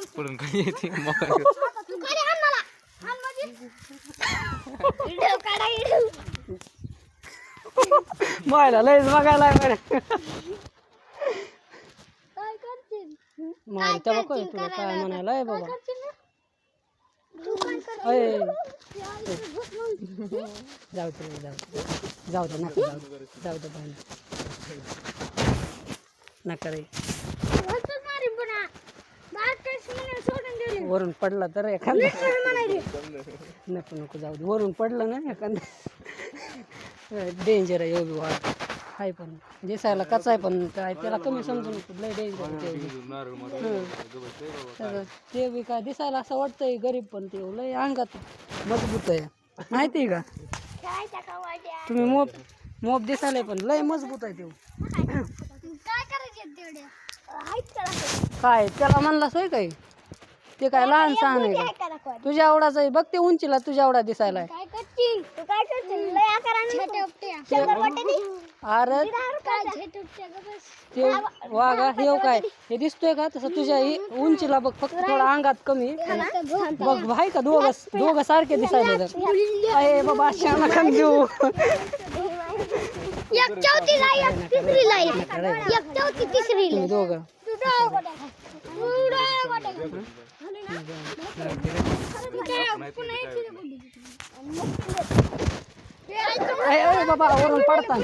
पडून खाली येते मग तू खाली आण मला आण माझी व्हिडिओ काढा व्हिडिओ मायला लयच बघायला बरं काय करशील माय तेव्हा काय तुला काय म्हणायला आहे बाबा तू काय कर अय जाऊ दे जाऊ दे नका जाऊ दे बाई नका रे वरतच मारी पुन्हा बाकीच म्हणे सोडून दिले वरून पडला तर एखादा म्हणायचे नको नको जाऊ दे वरून पडलं ना एखादा डेंजर आहे एवढी वाढ आहे पण दिसायला कचा आहे पण काय त्याला कमी समजू नको लय डेंजर आहे ते बी काय दिसायला असं वाटतंय गरीब पण ते लय अंगात मजबूत आहे माहिती आहे का काय टाकावायच्या तुम्ही मोप दिसायला पण लय मजबूत आहे ते काय करायचे तेवढे आहेत का काय त्याला म्हणलास होय काय ते काय लहान सहान आहे का तुझ्या एवढाच आहे बघ ते उंचीला तुझ्या एवढा दिसायला काय करशील तू काय करशील लय आकाराने छोटे उपटे शंभर वाटे दे अरे काय छोटे उपटे ग बस ते वागा हे काय हे दिसतोय का तसं तुझ्या उंचीला बघ फक्त थोडा अंगात कमी बघ आहे का दोघं सारखे दिसायले तर अरे बाबा शाना खान देऊ एक चौथीला एक तिसरीला एक चौथी तिसरीला तुम्ही दोघं अरे बाबा वरून पडता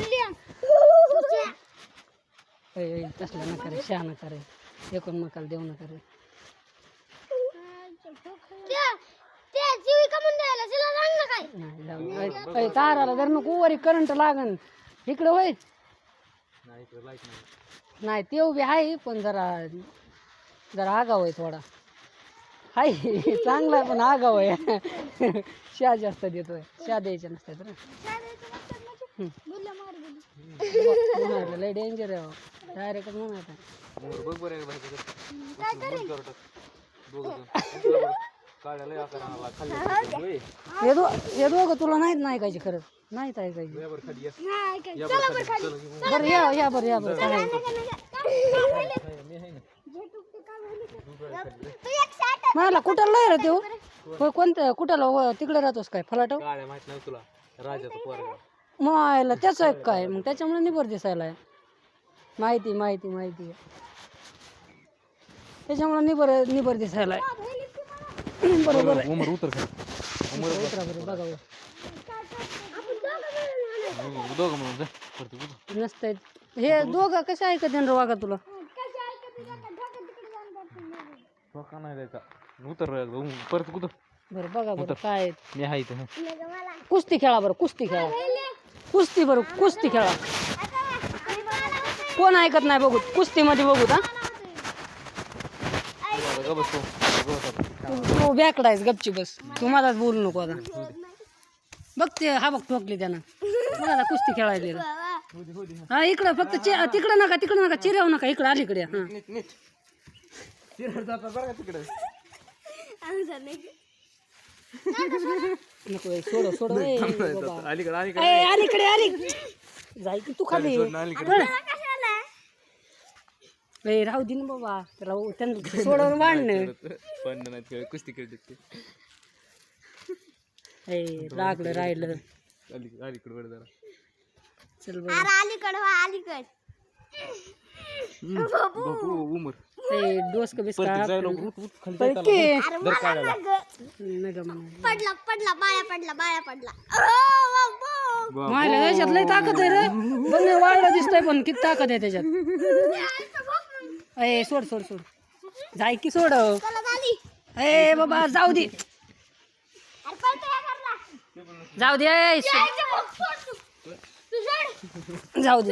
तसलं नका रे शहा नका रे एकूण मकाल देऊ नका रे नाही ताराला जर नको वरी करंट लागन इकडं होय नाही ते उभी आहे पण जरा आगाव आहे थोडा हाय चांगला आहे पण आगाव आहे शहा जास्त देतोय शहा द्यायचे नसते तर लय डेंजर आहे डायरेक्ट म्हणायचं बघ बरं हे दोघं तुला नाहीत नाही ऐकायची खरंच नाहीत ऐकायची बरं या बरं काय मला कुठं लय रे तू कोणत्या कुठं तिकडे राहतोस काय फलाटव माहित नाही तुला राजाचा पोरगा मायला त्याच आहे काय मग त्याच्यामुळे निबर दिसायला आहे माहिती त्याच्यामुळे निबर दिसायला आहे बरोबर आहे उमर उतर उतरा बरं बघा दोघं म्हणून नसतंय हे दोघं कसे ऐकत देणार वागा तुला नाही द्यायचा उतर परत कुठं बरं बघा बरं काय मी आहे इथं कुस्ती खेळा बरं कुस्ती खेळा कोण ऐकत नाही बघू कुस्तीमध्ये बघू हा तू बॅकडायस गपची बस तू मलाच बोलू नको आता बघ ते हा बघ ठोकली त्यानं बघ आता कुस्ती खेळायला हा इकडं फक्त तिकडं नका चिराव नका इकडं अलीकडे हा नको सोड अलीकडे जाय की तू खाली राहू दे ना बाबा राहू त्यांना सोडून वाढणं कुस्ती खेळते लागलं राहिलं अलीकडे जरा चल उमर डोस का बिस्का मायला त्याच्यात लय ताकद आहे रे बघ वाढलं दिसतंय पण किती ताकद आहे त्याच्यात सोड जाय की सोड बाबा जाऊ दे जाऊ दे